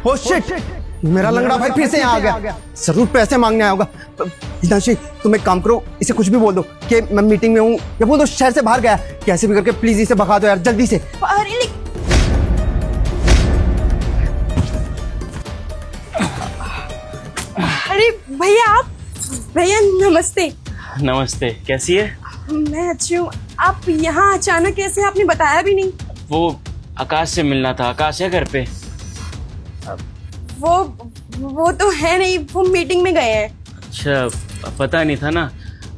Oh shit, मेरा लंगड़ा भाई फिर से यहाँ आ गया। जरूर पैसे मांगने आया होगा। हितांशी, तुम एक काम करो, इसे कुछ भी बोल दो कि मैं मीटिंग में हूँ, या बोल दो शहर से बाहर गया। कैसे भी करके प्लीज इसे भगा दो यार, जल्दी से। अरे भैया, आप भैया नमस्ते। नमस्ते, कैसी है? मैं अच्छी हूँ। आप यहाँ अचानक कैसे, आपने बताया भी नहीं। वो आकाश से मिलना था। आकाश है घर पे? वो तो है नहीं, वो मीटिंग में गए हैं। अच्छा, पता नहीं था ना।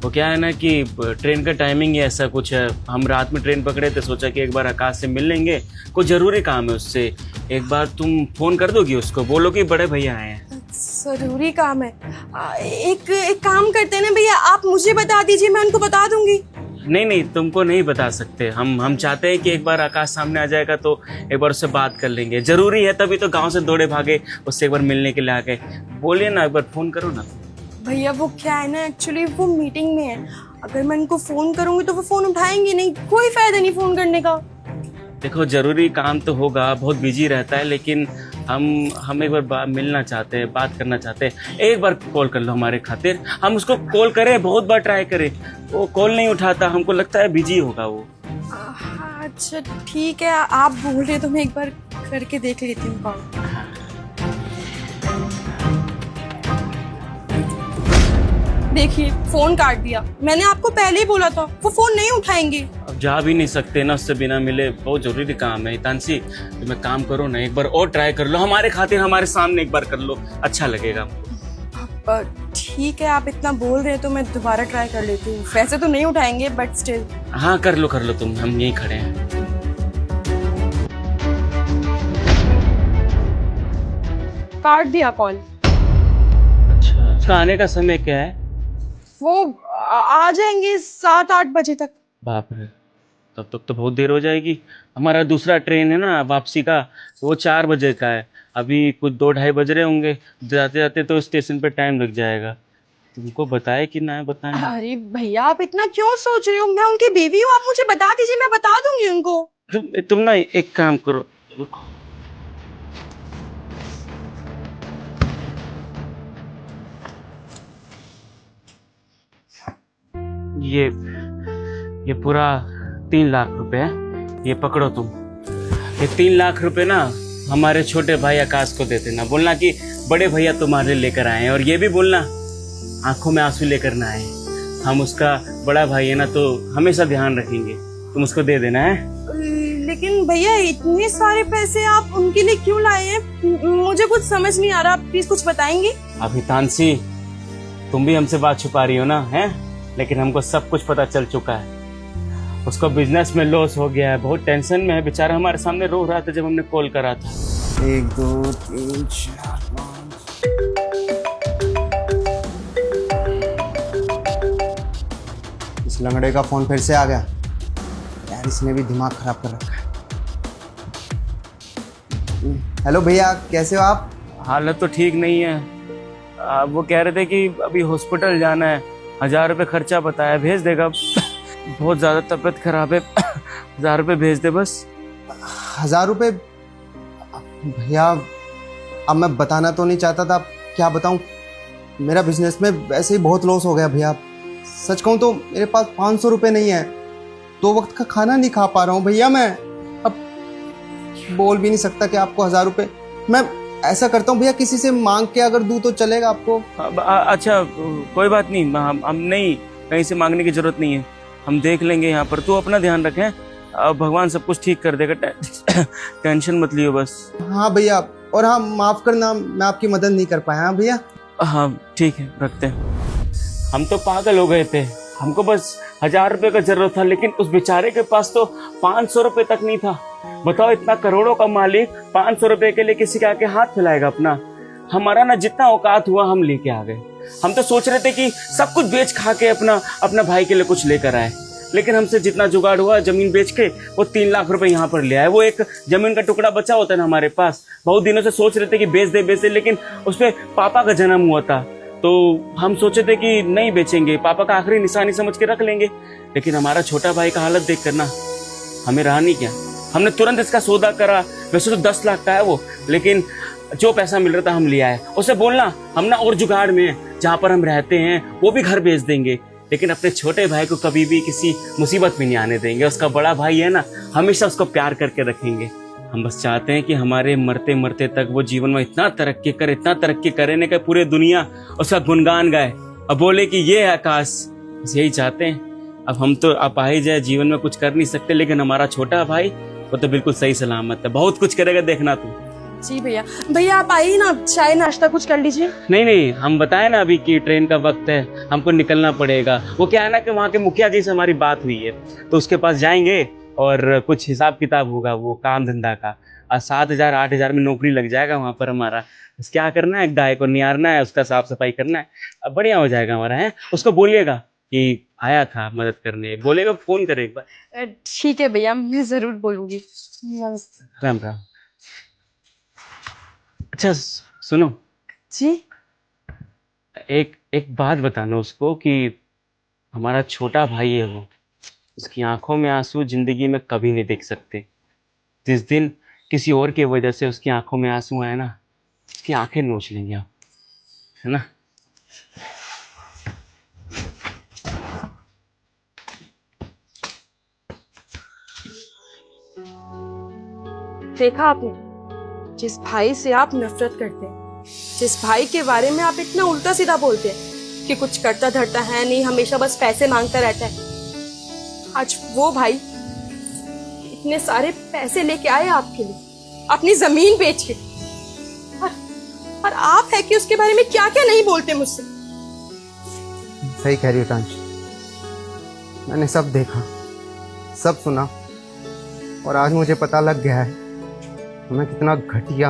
वो क्या है ना कि ट्रेन का टाइमिंग ही ऐसा कुछ है। हम रात में ट्रेन पकड़े थे, सोचा कि एक बार आकाश से मिल लेंगे, कुछ ज़रूरी काम है उससे। एक बार तुम फ़ोन कर दोगी उसको, बोलो कि बड़े भैया आए हैं। जरूरी काम है। एक काम करते हैं ना भैया, आप मुझे बता दीजिए, मैं उनको बता दूंगी। नहीं, तुमको नहीं बता सकते। हम चाहते हैं कि एक बार आकाश सामने आ जाएगा तो एक बार उससे बात कर लेंगे। ज़रूरी है, तभी तो गाँव से दौड़े भागे उससे एक बार मिलने के लिए आ गए। बोलिए ना, एक बार फ़ोन करो ना। भैया वो क्या है ना, एक्चुअली वो मीटिंग में है। अगर मैं उनको फोन करूंगी तो वो फोन उठाएंगे नहीं, कोई फायदा नहीं फोन करने का। देखो, जरूरी काम तो होगा, बहुत बिजी रहता है, लेकिन हम एक बार मिलना चाहते हैं, बात करना चाहते हैं। एक बार कॉल कर लो हमारे खातिर। हम उसको कॉल करें, बहुत बार ट्राई करें, वो कॉल नहीं उठाता। हमको लगता है बिजी होगा वो। अच्छा ठीक है, आप बोल रहे तो मैं एक बार करके देख लेती हूँ कॉल। देखिए, फोन काट दिया। मैंने आपको पहले ही बोला था, वो फोन नहीं उठाएंगे। अब जा भी नहीं सकते ना उससे बिना मिले, बहुत जरूरी काम है। हितांशी, तुम एक काम करो ना, एक बार और ट्राई कर लो हमारे खातिर, हमारे सामने एक बार कर लो, अच्छा लगेगा। ठीक है, आप इतना बोल रहे हैं तो मैं दोबारा ट्राई कर लेती हूँ। वैसे तो नहीं उठाएंगे, बट स्टिल। हाँ, कर लो तुम, हम यहीं खड़े हैं। काट दिया कॉल। अच्छा, उसका आने का समय क्या है? वो आ जाएंगे 7-8 बजे तक। बाप रे, तब तक तो बहुत देर हो जाएगी। हमारा दूसरा ट्रेन है ना वापसी का, वो 4 बजे का है। अभी कुछ 2-2:30 बज रहे होंगे। जाते जाते तो स्टेशन पे टाइम लग जाएगा। तुमको बताए कि ना बताएं? अरे भैया, आप इतना क्यों सोच रहे हो? मैं उनकी बीवी हूँ, आप मुझे बता दीजिए, मैं बता दूंगी उनको। तुम ना एक काम करो, ये पूरा 3 लाख रुपए है। ये पकड़ो तुम। ये 3 लाख रुपए ना हमारे छोटे भाई आकाश को दे देना। बोलना कि बड़े भैया तुम्हारे लेकर आए हैं, और ये भी बोलना आंखों में आंसू लेकर ना आए। हम उसका बड़ा भाई है ना, तो हमेशा ध्यान रखेंगे। तुम उसको दे देना है। लेकिन भैया, इतने सारे पैसे आप उनके लिए क्यों लाए हैं? मुझे कुछ समझ नहीं आ रहा, आप प्लीज कुछ बताएंगे? अभी तानसी, तुम भी हमसे बात छुपा रही हो ना, है? लेकिन हमको सब कुछ पता चल चुका है। उसको बिजनेस में लॉस हो गया है, बहुत टेंशन में है बेचारा। हमारे सामने रो रहा था जब हमने कॉल करा था। 1 2 3 4 5। इस लंगड़े का फोन फिर से आ गया यार, इसने भी दिमाग खराब कर रखा है। हेलो भैया, कैसे हो आप? हालत तो ठीक नहीं है। वो कह रहे थे कि अभी हॉस्पिटल जाना है, 1000 रुपये खर्चा बताया, भेज देगा। बहुत ज़्यादा तबीयत खराब है, 1000 रुपये भेज दे बस। 1000 रुपये? भैया अब मैं बताना तो नहीं चाहता था, क्या बताऊं, मेरा बिजनेस में वैसे ही बहुत लॉस हो गया भैया। सच कहूं तो मेरे पास 500 रुपये नहीं है, 2 वक्त का खाना नहीं खा पा रहा हूं भैया। मैं अब बोल भी नहीं सकता कि आपको 1000 रुपये। मैं ऐसा करता हूँ भैया, किसी से मांग के अगर दूं तो चलेगा आपको? अच्छा, कोई बात नहीं, हम नहीं, कहीं से मांगने की जरूरत नहीं है, हम देख लेंगे यहाँ पर। तू अपना ध्यान रखें, भगवान सब कुछ ठीक कर देगा। टेंशन मत लियो बस। हाँ भैया, और हाँ माफ करना, मैं आपकी मदद नहीं कर पाया। हाँ भैया। हाँ ठीक है, रखते हैं। हम तो पागल हो गए थे, हमको बस 1000 रुपये का जरूरत था, लेकिन उस बेचारे के पास तो 500 रुपये तक नहीं था। बताओ, इतना करोड़ों का मालिक 500 रुपये के लिए किसी के आगे हाथ फैलाएगा अपना? हमारा ना जितना औकात हुआ हम लेके आ गए। हम तो सोच रहे थे कि सब कुछ बेच खा के अपना भाई के लिए कुछ लेकर आए, लेकिन हमसे जितना जुगाड़ हुआ जमीन बेच के वो 3 लाख रुपए यहाँ पर ले आए। वो एक जमीन का टुकड़ा बचा होता है ना हमारे पास, बहुत दिनों से सोच रहे थे कि बेच दे, लेकिन उसपे पापा का जन्म हुआ था, तो हम सोचे थे कि नहीं बेचेंगे, पापा का आखिरी निशानी समझ के रख लेंगे। लेकिन हमारा छोटा भाई का हालत देख कर ना हमें रहा नहीं क्या, हमने तुरंत इसका सौदा करा। वैसे तो 10 लाख का है वो, लेकिन जो पैसा मिल रहा था हम ले आए। उसे बोलना हम ना और जुगाड़ में हैं, जहाँ पर हम रहते हैं वो भी घर बेच देंगे, लेकिन अपने छोटे भाई को कभी भी किसी मुसीबत में नहीं आने देंगे। उसका बड़ा भाई है ना, हमेशा उसको प्यार करके रखेंगे। हम बस चाहते हैं कि हमारे मरते मरते तक वो जीवन में इतना तरक्की करे ना कि पूरे दुनिया उसका गुणगान गाए और बोले कि ये है आकाश। बस यही चाहते हैं। अब हम तो अपाहिज जाए, जीवन में कुछ कर नहीं सकते, लेकिन हमारा छोटा भाई वो तो बिल्कुल सही सलामत है, बहुत कुछ करेगा, देखना तू। जी भैया, भैया आप आइए ना, चाय नाश्ता कुछ कर लीजिए। नहीं, हम बताए ना अभी कि ट्रेन का वक्त है, हमको निकलना पड़ेगा। वो क्या है ना कि वहाँ के मुखिया जी से हमारी बात हुई है, तो उसके पास जाएंगे और कुछ हिसाब किताब होगा वो काम धंधा का, और 7,000 8,000 में नौकरी लग जाएगा वहाँ पर हमारा। बस क्या करना है, गाय को निहारना है, उसका साफ सफाई करना है, अब बढ़िया हो जाएगा हमारा। है उसको बोलिएगा कि आया था मदद करने, बोलेगा फोन करे एक बार। ठीक है भैया, मैं जरूर बोलूंगी। राम राम। अच्छा सुनो, जी एक बात बताना उसको कि हमारा छोटा भाई है वो, उसकी आंखों में आंसू जिंदगी में कभी नहीं देख सकते। जिस दिन किसी और की वजह से उसकी आंखों में आंसू आए ना, उसकी आंखें नोच लेंगे आप, है ना। देखा आपने, जिस भाई से आप नफरत करते हैं, जिस भाई के बारे में आप इतना उल्टा सीधा बोलते हैं कि कुछ करता धरता है नहीं, हमेशा बस पैसे मांगता रहता है, आज वो भाई इतने सारे पैसे लेके आए आपके लिए, अपनी जमीन बेच के, और आप है कि उसके बारे में क्या क्या नहीं बोलते मुझसे। सही कह रही हो टांच, मैंने सब देखा, सब सुना, और आज मुझे पता लग गया है मैं कितना घटिया,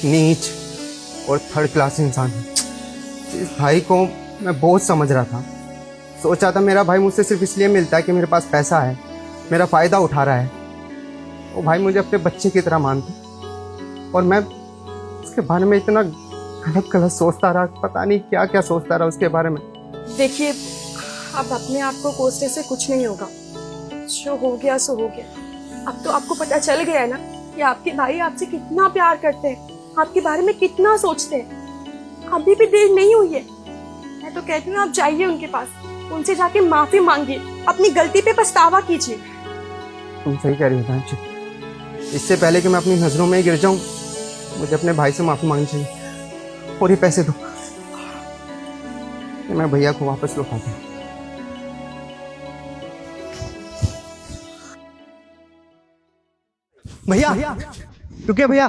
नीच और थर्ड क्लास इंसान हूँ। इस भाई को मैं बोझ समझ रहा था, सोचा था मेरा भाई मुझसे सिर्फ इसलिए मिलता है कि मेरे पास पैसा है, मेरा फ़ायदा उठा रहा है। वो भाई मुझे अपने बच्चे की तरह मानता, और मैं उसके बारे में इतना गलत गलत सोचता रहा, पता नहीं क्या क्या सोचता रहा उसके बारे में। देखिए, अब अपने आप को कोसने से कुछ नहीं होगा, जो हो गया सो हो गया। अब तो आपको पता चल गया है ना कि आपके भाई आपसे कितना प्यार करते हैं, आपके बारे में कितना सोचते हैं। अभी भी देर नहीं हुई है, मैं तो कहती हूँ आप जाइए उनके पास, उनसे जाके माफी मांगिए, अपनी गलती पे पछतावा कीजिए। तुम सही कह रही हो टांच, इससे पहले कि मैं अपनी नज़रों में गिर जाऊं, मुझे अपने भाई से माफ़ी मांगनी चाहिए, और ये पैसे दो, मैं भैया को वापस लौटा दूं। भैया रुकिए भैया।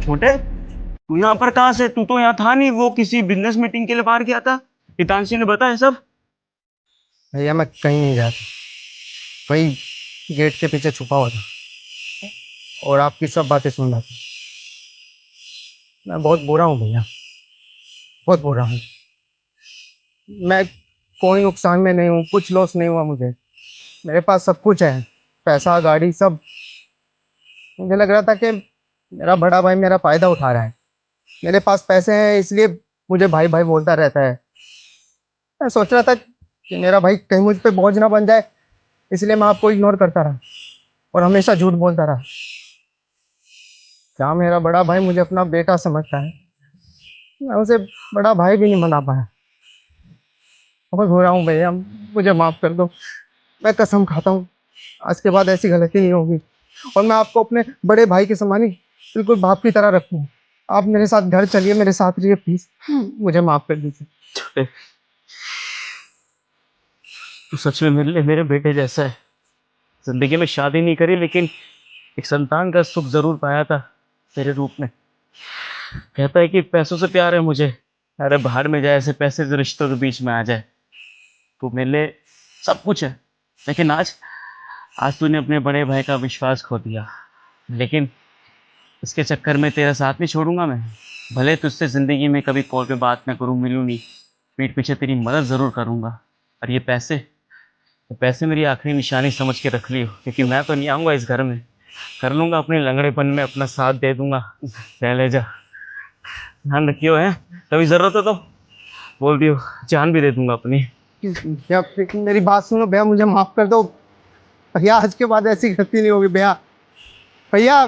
छोटे, तू यहाँ पर कहाँ से? तू तो यहाँ था नहीं, वो किसी बिजनेस मीटिंग के लिए बाहर गया था, हितांशी ने बताया सब। भैया मैं कहीं नहीं जाता, वही गेट के पीछे छुपा हुआ था और आपकी सब बातें सुन रहा था। मैं बहुत बुरा हूँ भैया, बहुत बुरा हूँ। मैं कोई नुकसान में नहीं हूँ, कुछ लॉस नहीं हुआ मुझे, मेरे पास सब कुछ है, पैसा गाड़ी सब। मुझे लग रहा था कि मेरा बड़ा भाई मेरा फायदा उठा रहा है, मेरे पास पैसे हैं इसलिए मुझे भाई भाई बोलता रहता है। मैं सोच रहा था कि मेरा भाई कहीं मुझ पे बोझ ना बन जाए, इसलिए मैं आपको इग्नोर करता रहा और हमेशा झूठ बोलता रहा। क्या मेरा बड़ा भाई मुझे अपना बेटा समझता है, मैं उसे बड़ा भाई भी नहीं बना पाया। बहुत हो रहा हूँ भैया, मुझे माफ़ कर दो, मैं कसम खाता हूँ आज के बाद ऐसी गलती नहीं होगी, और मैं आपको अपने बड़े भाई के समान ही बिल्कुल बाप की तरह रखूँ। आप मेरे साथ घर चलिए, मेरे साथ रहिए प्लीज, मुझे माफ़ कर दीजिए। तू सच में मेरे लिए मेरे बेटे जैसा है। जिंदगी में शादी नहीं करी, लेकिन एक संतान का सुख जरूर पाया था तेरे रूप में। कहता है कि पैसों से प्यार है मुझे, अरे बाहर में जाए, ऐसे पैसे जो रिश्तों के बीच में आ जाए। तू मेरे लिए सब कुछ है, लेकिन आज तूने अपने बड़े भाई का विश्वास खो दिया। लेकिन इसके चक्कर में तेरा साथ नहीं छोड़ूंगा मैं। भले तुझसे ज़िंदगी में कभी कॉल पे बात ना करूँ, मिलूँ नहीं, पीठ पीछे तेरी मदद ज़रूर करूँगा। और ये पैसे मेरी आखिरी निशानी समझ के रख लियो, क्योंकि मैं तो नहीं आऊँगा इस घर में। कर लूँगा अपने लंगड़ेपन में, अपना साथ दे दूँगा। ले जा, ध्यान रखियो। है कभी ज़रूरत हो तो बोल दियो, जान भी दे दूँगा अपनी। भैया मेरी बात सुनो भैया, मुझे माफ़ कर दो भैया, आज के बाद ऐसी गलती नहीं होगी भैया। भैया